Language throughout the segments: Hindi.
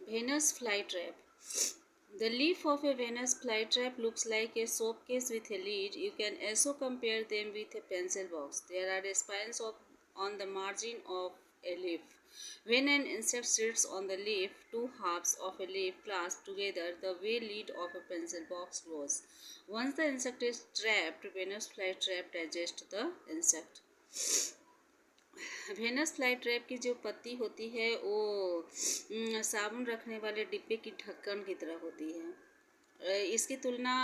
Venus flytrap. The leaf of a Venus flytrap looks like a soap case with a lid. You can also compare them with a pencil box. There are spines on the margin of a leaf. When an insect sits on the leaf, two halves of a leaf clasp together the way lid of a pencil box closes. Once the insect is trapped, Venus flytrap digests the insect. Venus flytrap की जो पत्ती होती है वो साबुन रखने वाले डिब्बे की ढक्कन की तरह होती है। इसकी तुलना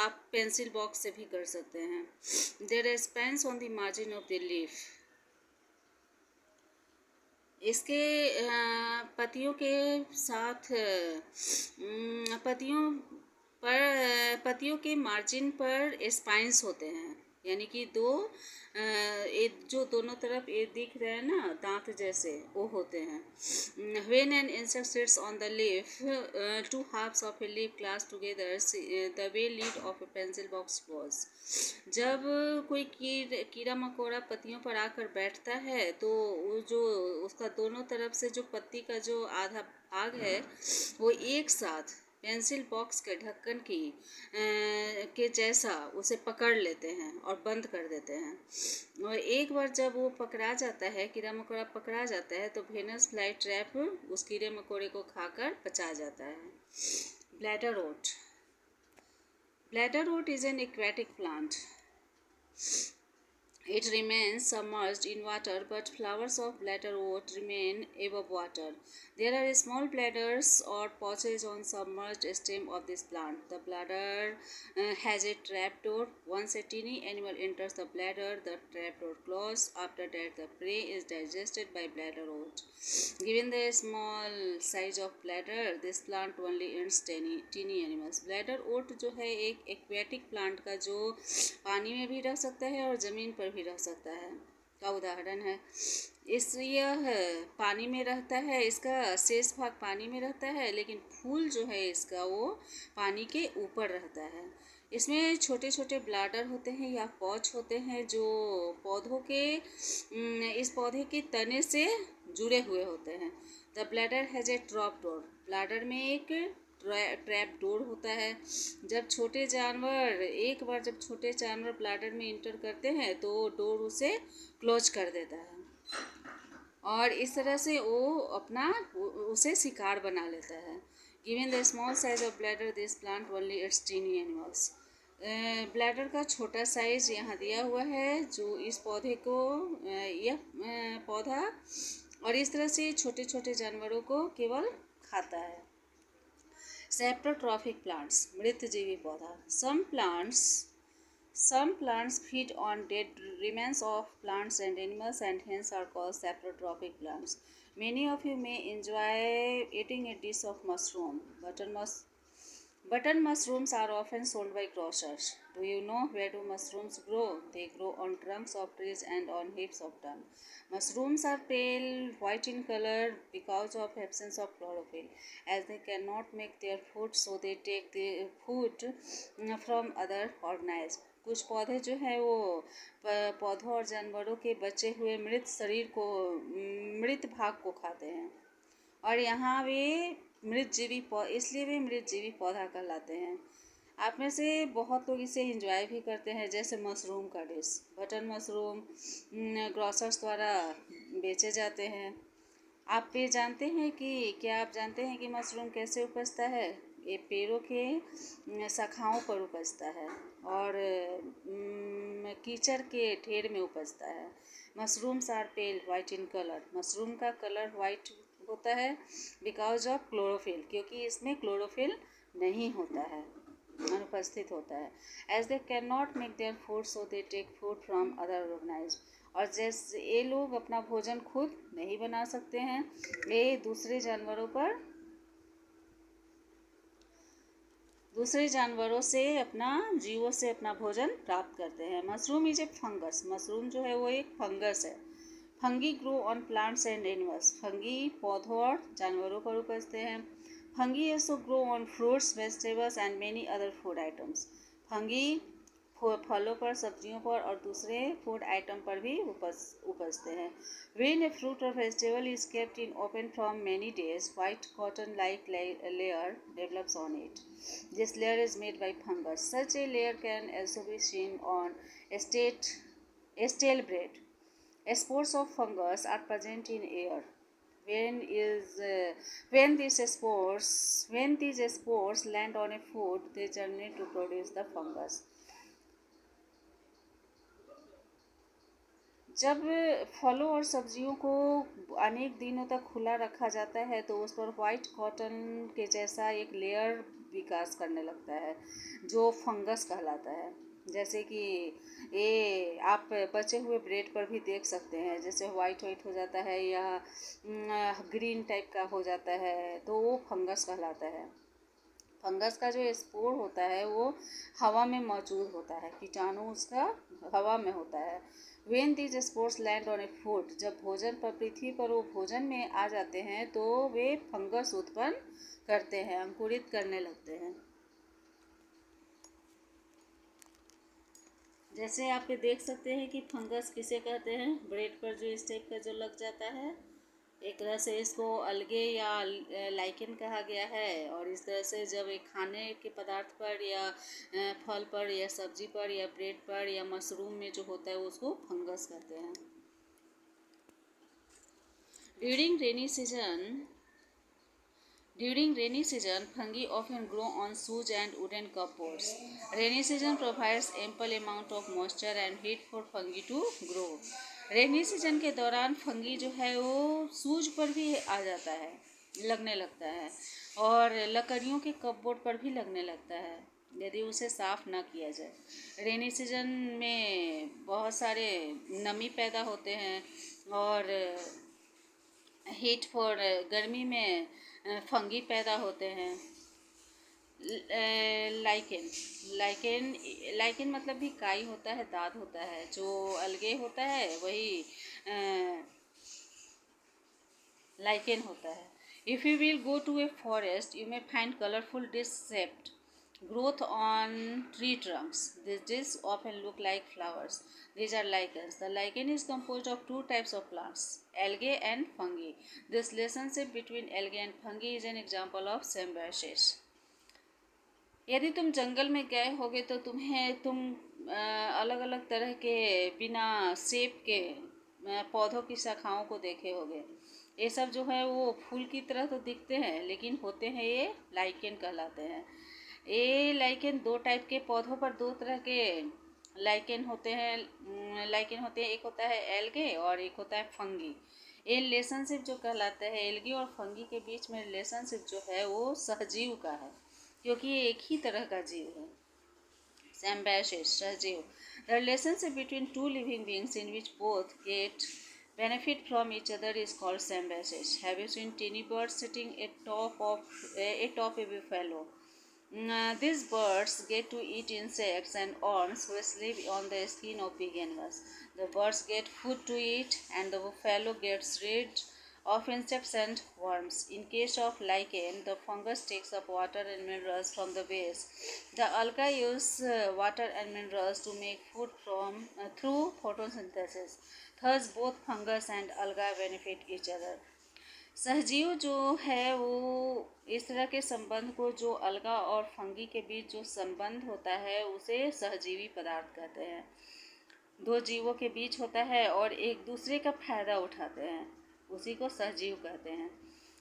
आप पेंसिल बॉक्स से भी कर सकते हैं। There are spines on the margin of the leaf. इसके पत्तियों के साथ पत्तियों के मार्जिन पर स्पाइंस होते हैं, यानी कि जो दोनों तरफ ये दिख रहे हैं ना दांत जैसे, वो होते हैं। When an insect sits on the leaf, two halves of a leaf clasp together the way lid of a pencil box was. जब कोई कीड़ा मकोड़ा पत्तियों पर आकर बैठता है तो वो जो उसका दोनों तरफ से जो पत्ती का जो आधा भाग है वो एक साथ पेंसिल बॉक्स के ढक्कन के जैसा उसे पकड़ लेते हैं और बंद कर देते हैं। और एक बार जब वो पकड़ा जाता है, कीड़ा मकोड़ा पकड़ा जाता है, तो वेनस फ्लाई ट्रैप उस कीड़े मकोड़े को खाकर पचा जाता है। Bladderwort. Bladder root is an aquatic plant. It remains submerged in water, but flowers of bladderwort remain above water. There are small bladders or pouches on submerged stem of this plant. The bladder has a trapdoor. Once a tiny animal enters the bladder, the trapdoor closes. After that, the prey is digested by bladderwort. Given the small size of bladder, this plant only eats teeny animals. Bladder oat जो है एक एक्वेटिक प्लांट का जो पानी में भी रह सकता है और ज़मीन पर भी रह सकता है का उदाहरण है। यह पानी में रहता है, इसका शेष भाग पानी में रहता है, लेकिन फूल जो है इसका वो पानी के ऊपर रहता है। इसमें छोटे छोटे ब्लाडर होते हैं या पॉच होते हैं जो इस पौधे के तने से जुड़े हुए होते हैं। The bladder has a trap door. Bladder में एक ट्रैप डोर होता है। जब छोटे जानवर ब्लैडर में इंटर करते हैं तो डोर उसे क्लोज कर देता है और इस तरह से वो उसे शिकार बना लेता है। Given the small size of bladder this plant only eats tiny animals. Bladder का छोटा साइज यहाँ दिया हुआ है जो इस पौधे को यह पौधा और इस तरह से छोटे छोटे जानवरों को केवल खाता है। Saprotrophic plants, मृतजीवी पौधा। Some plants feed on dead remains of plants and animals and hence are called saprotrophic plants. Many of you may enjoy eating a dish of mushroom. Button mushrooms are often sold by grocers. Do you know where do mushrooms grow? They grow on trunks of trees and on heaps of dung. Mushrooms are pale white in color because of absence of chlorophyll. As they cannot make their food, so they take the food from other organisms. कुछ पौधे जो है वो पौधों और जानवरों के बचे हुए मृत भाग को खाते हैं और यहाँ इसलिए वे मृतजीवी पौधा कहलाते हैं। आप में से बहुत लोग इसे एंजॉय भी करते हैं, जैसे मशरूम का डिश। बटन मशरूम ग्रोसर्स द्वारा बेचे जाते हैं। क्या आप जानते हैं कि मशरूम कैसे उपजता है? ये पेड़ों के शाखाओं पर उपजता है और कीचड़ के ढेर में उपजता है। Mushrooms are pale white in colour. Mushroom का कलर वाइट होता है बिकॉज ऑफ क्लोरोफिल, क्योंकि इसमें क्लोरोफिल नहीं होता है, अनुपस्थित होता है। As they can not make their food so they take food from other organism. और जैसे ये लोग अपना भोजन खुद नहीं बना सकते हैं, ये दूसरे जीवों से अपना भोजन प्राप्त करते हैं। Mushroom is a fungus. Mushroom जो है वो एक फंगस है। Fungi grow on plants and animals. Fungi पौधों और जानवरों पर उपजते हैं। Fungi also grow on fruits, vegetables and many other food items. Fungi फलों पर, सब्जियों पर और दूसरे फूड आइटम पर भी उपजते हैं. When a fruit or vegetable is kept in open from many days, white cotton-like layer develops on it. This layer is made by fungus. Such a layer can also be seen on stale bread. Spores of fungus are present in air. When is when these spores land on a food, they germinate to produce the fungus. जब फलों और सब्जियों को अनेक दिनों तक खुला रखा जाता है तो उस पर वाइट कॉटन के जैसा एक लेयर विकास करने लगता है जो फंगस कहलाता है. जैसे कि ये आप बचे हुए ब्रेड पर भी देख सकते हैं, जैसे वाइट वाइट हो जाता है या ग्रीन टाइप का हो जाता है, तो वो फंगस कहलाता है. फंगस का जो स्पोर होता है वो हवा में मौजूद होता है, कीटाणु उसका हवा में होता है. When these spores land on A food, जब भोजन पर, पृथ्वी पर वो भोजन में आ जाते हैं तो वे फंगस उत्पन्न करते हैं, अंकुरित करने लगते हैं. जैसे आप ये देख सकते हैं कि फंगस किसे कहते हैं. ब्रेड पर जो इस टाइप का जो लग जाता है, एक तरह से इसको अलगे या लाइकेन कहा गया है. और इस तरह से जब एक खाने के पदार्थ पर या फल पर या सब्जी पर या ब्रेड पर या मशरूम में जो होता है उसको फंगस कहते हैं. During rainy season, fungi often grow on sewage and wooden cupboards. Rainy season provides ample amount of moisture and heat for fungi to grow. Rainy season के दौरान फंगी जो है वो सूज पर भी आ जाता है, लगने लगता है, और लकड़ियों के कपबोर्ड पर भी लगने लगता है यदि उसे साफ़ ना किया जाए. रेनी सीजन में बहुत सारे नमी पैदा होते हैं और हीट फॉर गर्मी में फंगी पैदा होते हैं. लाइकेन लाइकेन लाइकेन मतलब भी काई होता है, दाद होता है. जो अलगे होता है वही लाइकेन होता है. If you will go to a forest you may find colourful dish shaped growth on tree trunks. These discs often look like flowers. These are lichens. The lichen is composed of two types of plants, algae and fungi. This relationship between algae and fungi is an example of symbiosis. यदि तुम जंगल में गए होगे तो तुम अलग अलग तरह के बिना सेप के पौधों की शाखाओं को देखे होगे. ये सब जो है वो फूल की तरह तो दिखते हैं लेकिन होते हैं ये लाइकेन कहलाते हैं. ये लाइकेन दो टाइप के पौधों पर दो तरह के लाइकेन होते हैं. एक होता है एल्गे और एक होता है फंगी. ये रिलेशनशिप जो कहलाता है एल्गी और फंगी के बीच में रिलेशनशिप जो है वो सहजीव का है, क्योंकि ये एक ही तरह का जीव है. सिम्बायोसिस, सहजीव. The relationship between two living beings in which both get benefit from each other is called symbiosis. Have you seen tiny birds sitting atop a buffalo? These birds get to eat insects and worms which live on the skin of big animals. The birds get food to eat and the buffalo gets rid of insects and worms. In case of lichen, the fungus takes up water and minerals from the base. The algae use water and minerals to make food through photosynthesis. Thus, both fungus and algae benefit each other. सहजीव जो है वो इस तरह के संबंध को, जो अलगा और फंगी के बीच जो संबंध होता है उसे सहजीवी पदार्थ कहते हैं. दो जीवों के बीच होता है और एक दूसरे का फायदा उठाते हैं, उसी को सहजीव कहते हैं.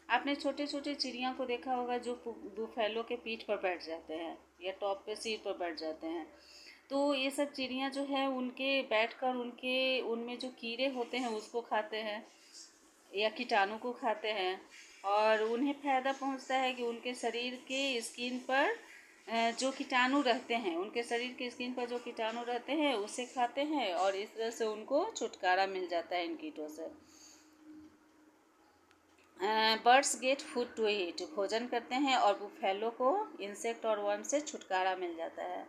आपने छोटे छोटे चिड़िया को देखा होगा जो बुफैलो के पीठ पर बैठ जाते हैं या टॉप पे सिर पर बैठ जाते हैं. तो ये सब चिड़िया जो है उनके बैठकर उनमें जो कीड़े होते हैं उसको खाते हैं या कीटाणु को खाते हैं, और उन्हें फ़ायदा पहुंचता है कि उनके शरीर के स्किन पर जो कीटाणु रहते हैं, उनके शरीर के स्किन पर जो कीटाणु रहते हैं उसे खाते हैं और इस तरह से उनको छुटकारा मिल जाता है इन कीटों से. Birds get food to eat, भोजन करते हैं और बुफैलो को इंसेक्ट और वर्म से छुटकारा मिल जाता है.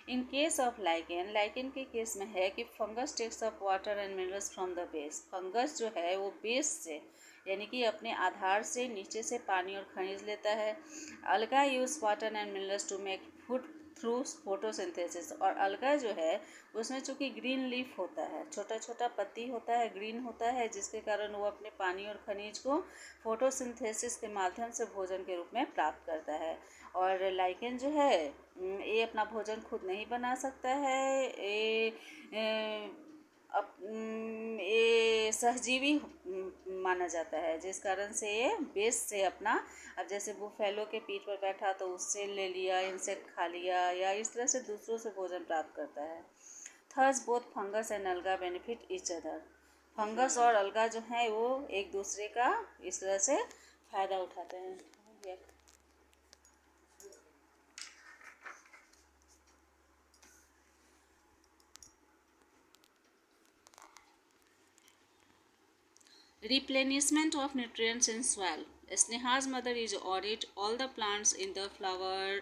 इन केस ऑफ लाइकेन के केस में है कि fungus takes up water and minerals from the base. Fungus जो है वो बेस से यानी कि अपने आधार से नीचे से पानी और खनिज लेता है. Alga use water and minerals to make food through photosynthesis. और अलगा जो है उसमें चूँकि ग्रीन लीफ होता है, छोटा छोटा पत्ती होता है, ग्रीन होता है, जिसके कारण वो अपने पानी और खनिज को फोटोसिंथेसिस के माध्यम से भोजन के रूप में प्राप्त करता है। और लाइकेन जो है ये अपना भोजन खुद नहीं बना सकता है, ये सहजीवी माना जाता है, जिस कारण से ये बेस से अपना, अब जैसे वो फैलो के पीठ पर बैठा तो उससे ले लिया, इंसेक्ट खा लिया, या इस तरह से दूसरों से भोजन प्राप्त करता है। थर्स बोथ फंगस एंड अलगा बेनिफिट ईच अदर। फंगस और अलगा जो है वो एक दूसरे का इस तरह से फायदा उठाते हैं। Replenishment of nutrients in soil. Sneha's mother is audit all the plants in the flower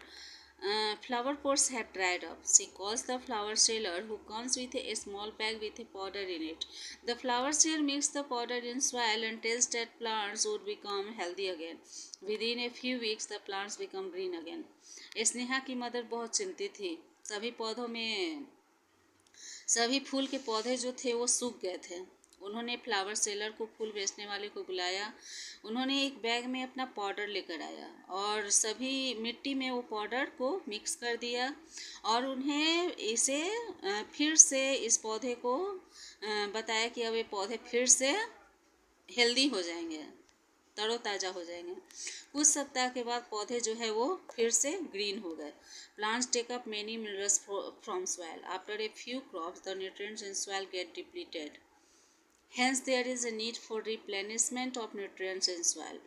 pots have dried up. She calls the flower seller, who comes with a small bag with a powder in it. The flower seller mixes the powder in soil and tells that plants would become healthy again. Within a few weeks, the plants become green again. Sneha की मदर बहुत चिंतित थी। सभी फूल के पौधे जो थे वो सूख गए थे। उन्होंने फ्लावर सेलर को, फूल बेचने वाले को बुलाया। उन्होंने एक बैग में अपना पाउडर लेकर आया और सभी मिट्टी में वो पाउडर को मिक्स कर दिया और उन्हें इसे फिर से इस पौधे को बताया कि अब ये पौधे फिर से हेल्दी हो जाएंगे, तरोताज़ा हो जाएंगे। कुछ सप्ताह के बाद पौधे जो है वो फिर से ग्रीन हो गए। Plants take up many minerals from soil. After a few crops the nutrients in soil get depleted, hence there is a need for replenishment of nutrients in soil.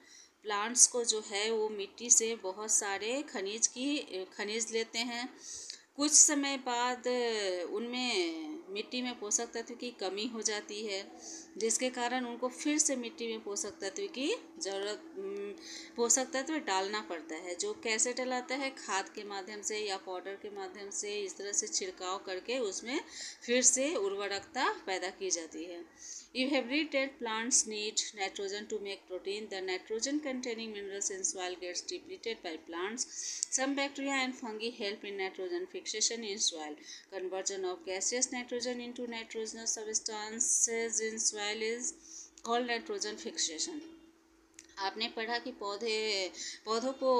Plants को जो है वो मिट्टी से बहुत सारे खनिज लेते हैं। कुछ समय बाद उनमें मिट्टी में पोषक तत्व की कमी हो जाती है, जिसके कारण उनको फिर से मिट्टी में पोषक तत्व डालना पड़ता है, जो कैसे डलाता है, खाद के माध्यम से या पाउडर के माध्यम से, इस तरह से छिड़काव करके उसमें फिर से उर्वरकता पैदा की जाती है। You have read that plants need nitrogen to make protein. The nitrogen containing minerals in soil gets depleted by plants. Some bacteria and fungi help in nitrogen fixation in soil. Conversion of gaseous nitrogen into nitrogenous substances in soil is called nitrogen fixation. आपने पढ़ा कि पौधों को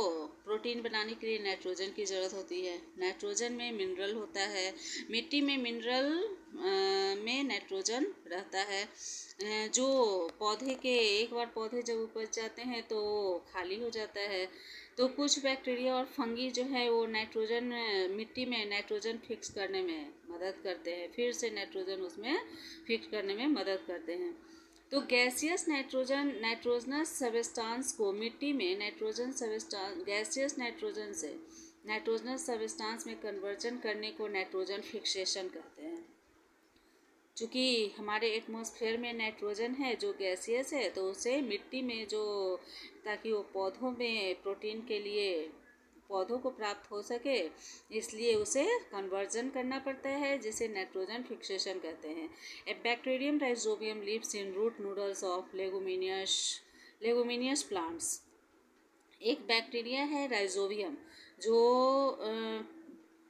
प्रोटीन बनाने के लिए नाइट्रोजन की ज़रूरत होती है। नाइट्रोजन में मिनरल होता है, मिट्टी में मिनरल में नाइट्रोजन रहता है, जो पौधे के एक बार पौधे जब उपज जाते हैं तो खाली हो जाता है। तो कुछ बैक्टीरिया और फंगी जो है वो मिट्टी में नाइट्रोजन फिक्स करने में मदद करते हैं, फिर से नाइट्रोजन उसमें फिक्स करने में मदद करते हैं। तो गैसियस नाइट्रोजनस सबस्टांस को मिट्टी में गैसियस नाइट्रोजन से नाइट्रोजनस सबस्टांस में कन्वर्जन करने को नाइट्रोजन फिक्सेशन कहते हैं। चूँकि हमारे एटमॉस्फेयर में नाइट्रोजन है जो गैसियस है, तो उसे मिट्टी में ताकि वो पौधों में प्रोटीन के लिए पौधों को प्राप्त हो सके, इसलिए उसे कन्वर्जन करना पड़ता है, जिसे नाइट्रोजन फिक्सेशन कहते हैं। A bacterium rhizobium lives in root nodules of leguminous plants. एक बैक्टीरिया है राइजोबियम, जो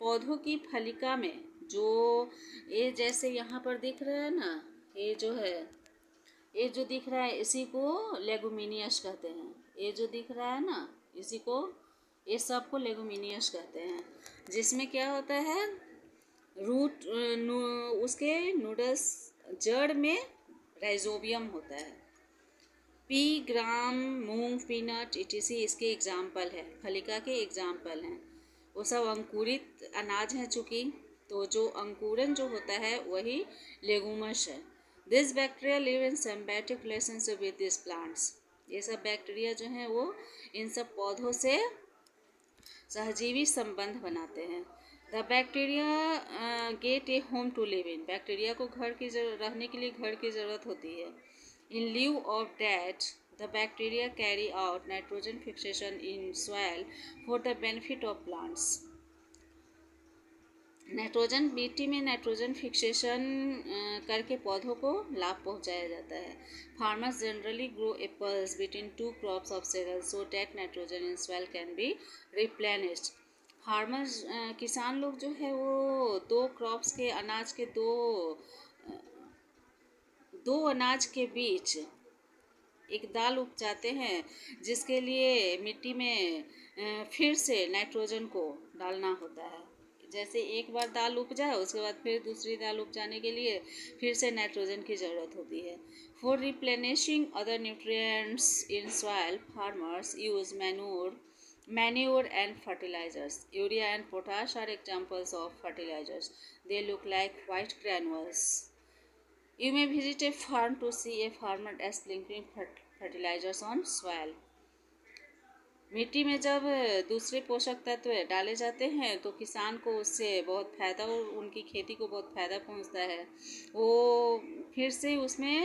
पौधों की फलिका में, जो ये जैसे यहाँ पर दिख रहा है ना, ये जो दिख रहा है इसी को लेगुमिनियस कहते हैं। ये जो दिख रहा है ना, ये सब को लेगुमिनियस कहते हैं, जिसमें क्या होता है, उसके नूडल्स जड़ में राइजोबियम होता है। पी, ग्राम, मूंग, पीनट इटीसी इसके एग्जाम्पल है, फलिका के एग्जाम्पल हैं। वो सब अंकुरित अनाज हैं चूँकि, तो जो अंकुरन जो होता है वही लेगुमस है। This bacteria live in symbiotic relationship with this plants. ये सब बैक्टीरिया जो हैं वो इन सब पौधों से सहजीवी संबंध बनाते हैं। The bacteria get a home to live in. Bacteria को रहने के लिए घर की ज़रूरत होती है। इन lieu of that, the bacteria carry out nitrogen fixation in soil for the benefit of plants. मिट्टी में नाइट्रोजन फिक्सेशन करके पौधों को लाभ पहुंचाया जाता है। Farmers generally grow apples between 2 crops of cereals so that nitrogen in soil can be replenished. Farmers किसान लोग जो है वो दो क्रॉप्स के अनाज के दो अनाज के बीच एक दाल उपजाते हैं, जिसके लिए मिट्टी में फिर से नाइट्रोजन को डालना होता है। जैसे एक बार दाल उपजाए उसके बाद फिर दूसरी दाल उपजाने के लिए फिर से नाइट्रोजन की ज़रूरत होती है। For replenishing other nutrients in soil farmers use manure and fertilizers. Urea and potash are examples of fertilizers. They look like white granules. You may visit a farm to see a farmer sprinkling fertilizers on soil. मिट्टी में जब दूसरे पोषक तत्व डाले जाते हैं तो किसान को उससे बहुत फ़ायदा और उनकी खेती को बहुत फ़ायदा पहुंचता है। वो फिर से उसमें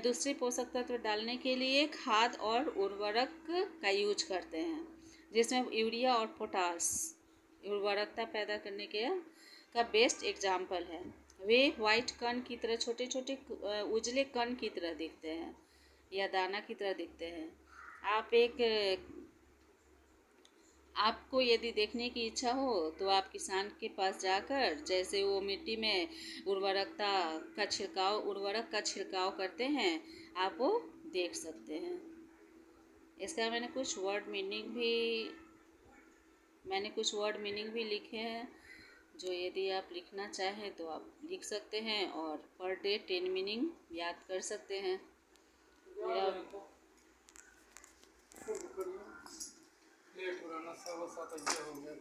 दूसरे पोषक तत्व डालने के लिए खाद और उर्वरक का यूज करते हैं, जिसमें यूरिया और पोटास उर्वरकता पैदा करने के का बेस्ट एग्जाम्पल है। वे वाइट कण की तरह छोटे छोटे उजले कण की तरह दिखते हैं या दाना की तरह दिखते हैं। आपको यदि देखने की इच्छा हो तो आप किसान के पास जाकर जैसे वो मिट्टी में उर्वरक का छिड़काव करते हैं, आप वो देख सकते हैं। इसका मैंने कुछ वर्ड मीनिंग भी लिखे हैं, जो यदि आप लिखना चाहें तो आप लिख सकते हैं और पर डे 10 मीनिंग याद कर सकते हैं। मेरा लेट हो रहा ना, 7:15 हो गया।